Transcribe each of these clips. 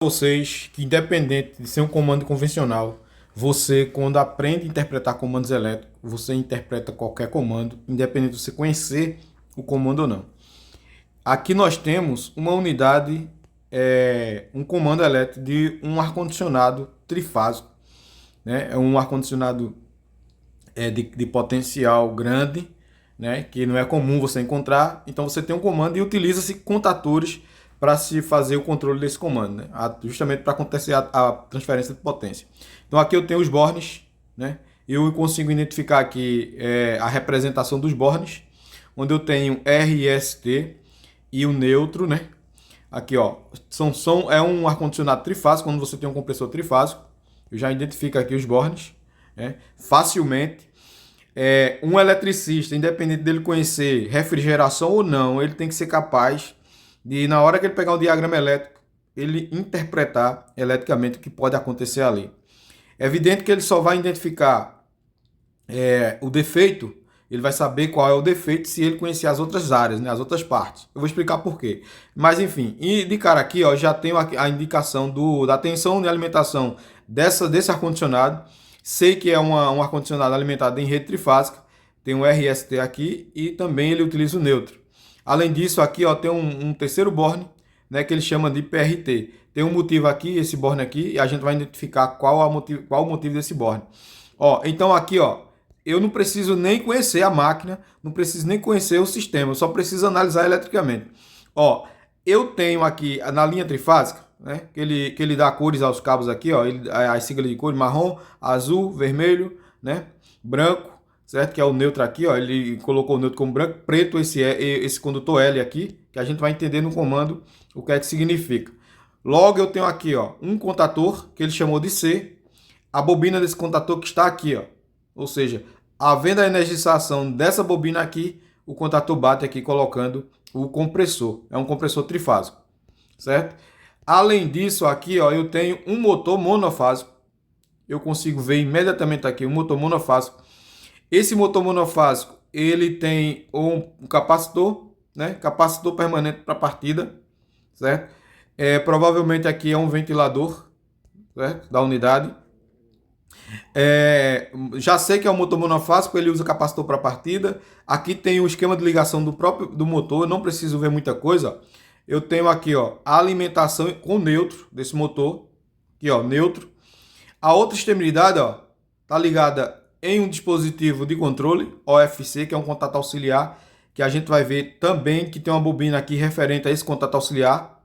Vocês que independente de ser um comando convencional, você quando aprende a interpretar comandos elétricos, você interpreta qualquer comando, independente de você conhecer o comando ou não. Aqui nós temos uma unidade, um comando elétrico de um ar-condicionado trifásico, né? É um ar-condicionado de potencial grande, né? Que não é comum você encontrar. Então você tem um comando e utiliza-se contatores para se fazer o controle desse comando, né? Justamente para acontecer a transferência de potência. Então aqui eu tenho os bornes, né? Eu consigo identificar aqui a representação dos bornes, onde eu tenho RST e o neutro, né? Aqui, ó, é um ar-condicionado trifásico, quando você tem um compressor trifásico. Eu já identifico aqui os bornes, né, facilmente. Um eletricista, independente dele conhecer refrigeração ou não, ele tem que ser capaz de, na hora que ele pegar o diagrama elétrico, ele interpretar eletricamente o que pode acontecer ali. É evidente que ele só vai identificar o defeito, ele vai saber qual é o defeito se ele conhecer as outras áreas, né, as outras partes. Eu vou explicar por quê. Mas enfim, e de cara aqui, ó, já tenho a indicação da tensão de alimentação desse ar-condicionado. Sei que é um ar-condicionado alimentado em rede trifásica, tem um RST aqui e também ele utiliza o neutro. Além disso, aqui ó, tem um terceiro borne, né, que ele chama de PRT. Tem um motivo aqui, esse borne aqui, e a gente vai identificar qual o motivo desse borne. Ó, então aqui, ó, eu não preciso nem conhecer a máquina, não preciso nem conhecer o sistema, eu só preciso analisar eletricamente. Ó, eu tenho aqui na linha trifásica, né, que ele dá cores aos cabos aqui, ó, as siglas de cores marrom, azul, vermelho, né, branco, certo? Que é o neutro aqui, ó, ele colocou o neutro como branco, preto esse condutor L aqui, que a gente vai entender no comando o que é que significa. Logo eu tenho aqui, ó, um contator que ele chamou de C, a bobina desse contator que está aqui, ó. Ou seja, havendo a energização dessa bobina aqui, o contator bate aqui colocando o compressor. É um compressor trifásico, certo? Além disso, aqui ó, eu tenho um motor monofásico. Eu consigo ver imediatamente aqui um motor monofásico. Esse motor monofásico, ele tem um capacitor, né? Capacitor permanente para partida, certo? Provavelmente aqui é um ventilador, certo? Da unidade. Já sei que é um motor monofásico, ele usa capacitor para partida. Aqui tem o esquema de ligação do motor, eu não preciso ver muita coisa. Eu tenho aqui ó, a alimentação com neutro desse motor, aqui ó, neutro. A outra extremidade ó, tá ligada em um dispositivo de controle, OFC, que é um contato auxiliar, que a gente vai ver também que tem uma bobina aqui referente a esse contato auxiliar.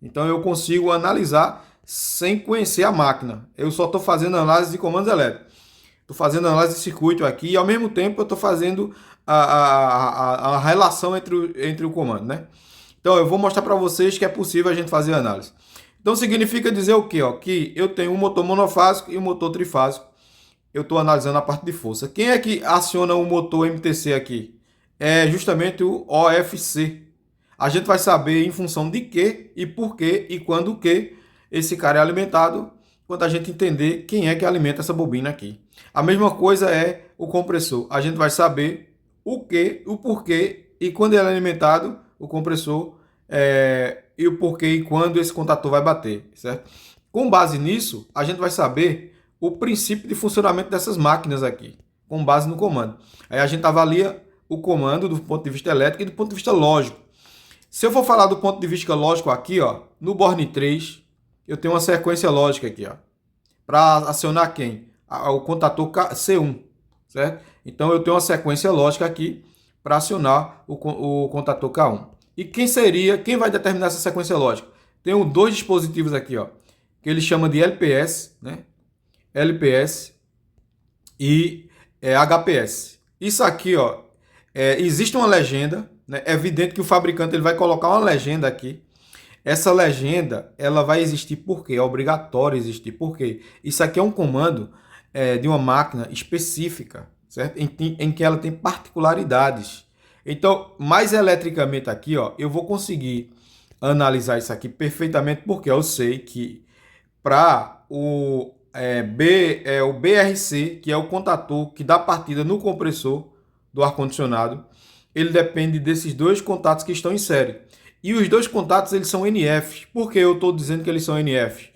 Então eu consigo analisar sem conhecer a máquina. Eu só estou fazendo análise de comandos elétricos. Estou fazendo análise de circuito aqui e ao mesmo tempo eu estou fazendo a relação entre o comando, né? Então eu vou mostrar para vocês que é possível a gente fazer análise. Então significa dizer o quê? Ó? Que eu tenho um motor monofásico e um motor trifásico. Eu estou analisando a parte de força. Quem é que aciona o motor MTC aqui? É justamente o OFC. A gente vai saber em função de que e por que e quando que esse cara é alimentado, quando a gente entender quem é que alimenta essa bobina aqui. A mesma coisa é o compressor. A gente vai saber o que, o porquê e quando ele é alimentado, o compressor, e o porquê e quando esse contator vai bater, certo? Com base nisso, a gente vai saber o princípio de funcionamento dessas máquinas aqui, com base no comando. Aí a gente avalia o comando do ponto de vista elétrico e do ponto de vista lógico. Se eu for falar do ponto de vista lógico aqui, ó, no borne 3, eu tenho uma sequência lógica aqui, ó, para acionar quem? O contator C1, certo? Então eu tenho uma sequência lógica aqui para acionar o contator K1. E quem vai determinar essa sequência lógica? Tenho dois dispositivos aqui, ó, que ele chama de LPS, né? LPS e HPS. Isso aqui, ó, existe uma legenda, né? É evidente que o fabricante ele vai colocar uma legenda aqui. Essa legenda ela vai existir porque é obrigatório existir. Porque isso aqui é um comando de uma máquina específica, certo? Em que ela tem particularidades. Então, mais eletricamente aqui, ó, eu vou conseguir analisar isso aqui perfeitamente porque eu sei que para o BRC, que é o contator que dá partida no compressor do ar-condicionado, ele depende desses dois contatos que estão em série. E os dois contatos eles são NFs. Por que eu estou dizendo que eles são NFs?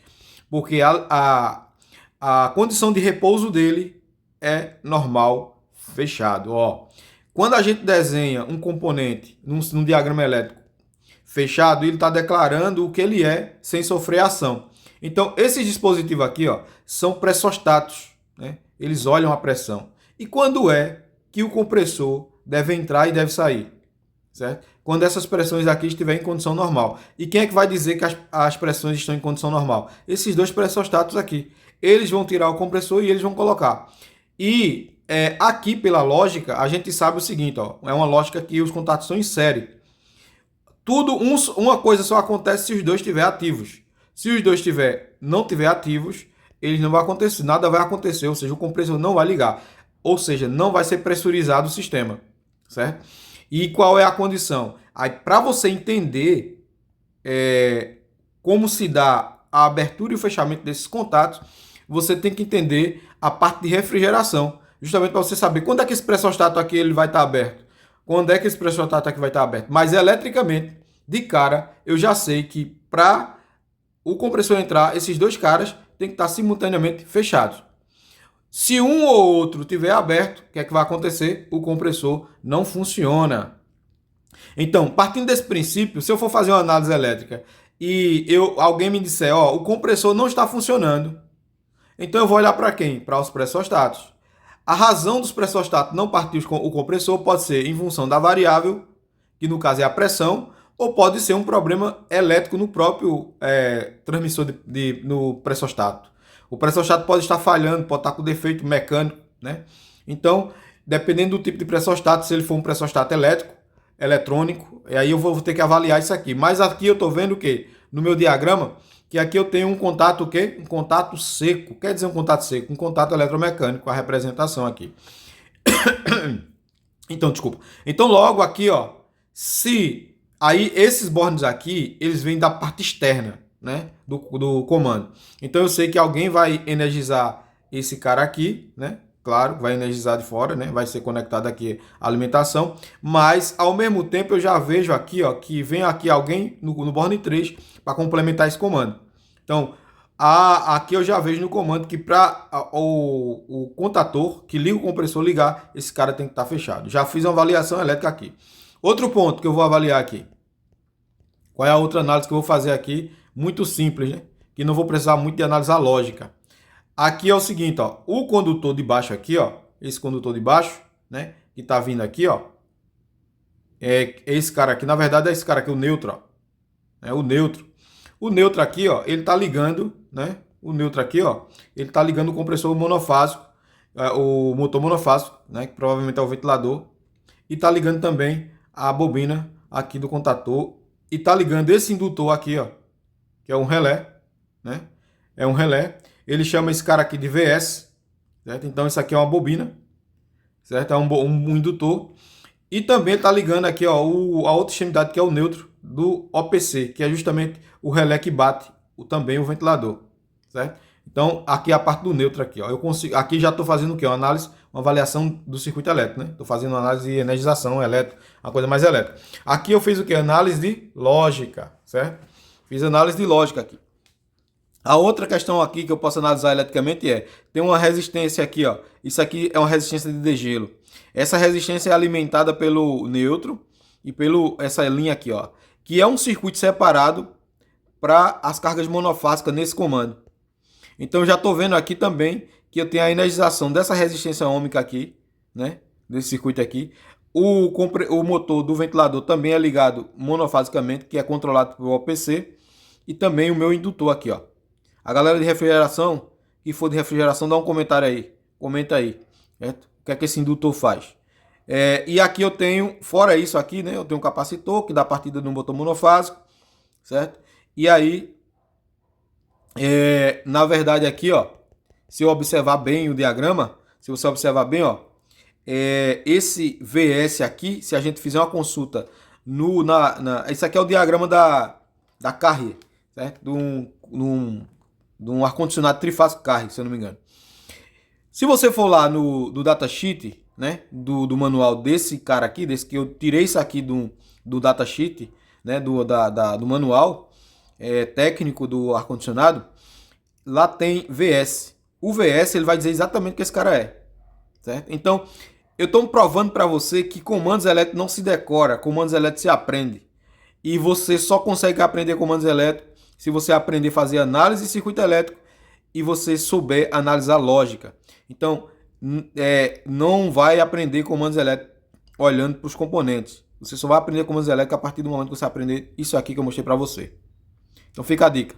Porque a condição de repouso dele é normal, fechado. Ó, quando a gente desenha um componente num diagrama elétrico fechado, ele está declarando o que ele é sem sofrer ação. Então, esses dispositivos aqui, ó, são pressostatos, né? Eles olham a pressão. E quando é que o compressor deve entrar e deve sair? Certo? Quando essas pressões aqui estiverem em condição normal. E quem é que vai dizer que as pressões estão em condição normal? Esses dois pressostatos aqui. Eles vão tirar o compressor e eles vão colocar. E aqui, pela lógica, a gente sabe o seguinte, ó, é uma lógica que os contatos são em série. Uma coisa só acontece se os dois estiverem ativos. Se os dois não estiverem ativos, eles não vai acontecer, nada vai acontecer, ou seja, o compressor não vai ligar. Ou seja, não vai ser pressurizado o sistema, certo? E qual é a condição? Aí, para você entender como se dá a abertura e o fechamento desses contatos, você tem que entender a parte de refrigeração, justamente para você saber quando é que esse pressostato aqui ele vai estar aberto, quando é que esse pressostato aqui vai estar aberto. Mas eletricamente, de cara, eu já sei que para o compressor entrar, esses dois caras têm que estar simultaneamente fechados. Se um ou outro tiver aberto, o que é que vai acontecer? O compressor não funciona. Então, partindo desse princípio, se eu for fazer uma análise elétrica e alguém me disser, ó, o compressor não está funcionando, então eu vou olhar para quem? Para os pressostatos. A razão dos pressostatos não partir o compressor pode ser em função da variável, que no caso é a pressão, ou pode ser um problema elétrico no próprio transmissor no pressostato. O pressostato pode estar falhando, pode estar com defeito mecânico, né? Então, dependendo do tipo de pressostato, se ele for um pressostato elétrico, eletrônico, aí eu vou ter que avaliar isso aqui. Mas aqui eu estou vendo o quê? No meu diagrama, que aqui eu tenho um contato o quê? Um contato seco. Quer dizer um contato seco? Um contato eletromecânico, a representação aqui. Então, desculpa. Então, logo aqui, ó, se aí esses bornes aqui, eles vêm da parte externa, né, do comando. Então, eu sei que alguém vai energizar esse cara aqui, né? Claro, vai energizar de fora, né? Vai ser conectado aqui a alimentação, mas ao mesmo tempo eu já vejo aqui, ó, que vem aqui alguém no borne 3 para complementar esse comando. Então, aqui eu já vejo no comando que para o contator que liga o compressor ligar, esse cara tem que estar fechado. Já fiz uma avaliação elétrica aqui. Outro ponto que eu vou avaliar aqui. Qual é a outra análise que eu vou fazer aqui? Muito simples, né? Que não vou precisar muito de análise lógica. Aqui é o seguinte, ó, o condutor de baixo aqui, ó, esse condutor de baixo, né, que tá vindo aqui, ó, é esse cara aqui, na verdade é esse cara aqui, o neutro, ó, é o neutro. O neutro aqui, ó, ele tá ligando, né, o neutro aqui, ó, ele tá ligando o compressor monofásico, o motor monofásico, né, que provavelmente é o ventilador, e tá ligando também a bobina aqui do contator, e tá ligando esse indutor aqui, ó, que é um relé, né, é um relé. Ele chama esse cara aqui de VS, certo? Então isso aqui é uma bobina, certo? É um indutor. E também está ligando aqui, ó, a outra extremidade que é o neutro do OPC, que é justamente o relé que bate também o ventilador, certo? Então aqui é a parte do neutro aqui, ó. Eu consigo, aqui já estou fazendo o quê? Uma análise, uma avaliação do circuito elétrico, né? Estou fazendo uma análise de energização elétrica, uma coisa mais elétrica. Aqui eu fiz o quê? Análise de lógica, certo? Fiz análise de lógica aqui. A outra questão aqui que eu posso analisar eletricamente tem uma resistência aqui, ó. Isso aqui é uma resistência de degelo. Essa resistência é alimentada pelo neutro e pelo essa linha aqui, ó, que é um circuito separado para as cargas monofásicas nesse comando. Então eu já estou vendo aqui também que eu tenho a energização dessa resistência ôhmica aqui, né, desse circuito aqui. O motor do ventilador também é ligado monofasicamente, que é controlado pelo OPC, e também o meu indutor aqui, ó. A galera de refrigeração, que for de refrigeração, dá um comentário aí. Comenta aí, certo? O que é que esse indutor faz? E aqui eu tenho, fora isso aqui, né? Eu tenho um capacitor que dá partida no motor monofásico, certo? E aí, na verdade aqui, ó, se eu observar bem o diagrama, se você observar bem, ó, esse VS aqui, se a gente fizer uma consulta esse aqui é o diagrama da Carrier, certo? De um ar-condicionado trifásico Carrier, se eu não me engano. Se você for lá do datasheet, né, do manual desse cara aqui, desse que eu tirei isso aqui do datasheet, né, do manual técnico do ar-condicionado, lá tem VS. O VS ele vai dizer exatamente o que esse cara é. Certo? Então, eu estou provando para você que comandos elétricos não se decora, comandos elétricos se aprende. E você só consegue aprender comandos elétricos se você aprender a fazer análise de circuito elétrico e você souber analisar lógica. Então, não vai aprender comandos elétricos olhando para os componentes. Você só vai aprender comandos elétricos a partir do momento que você aprender isso aqui que eu mostrei para você. Então fica a dica.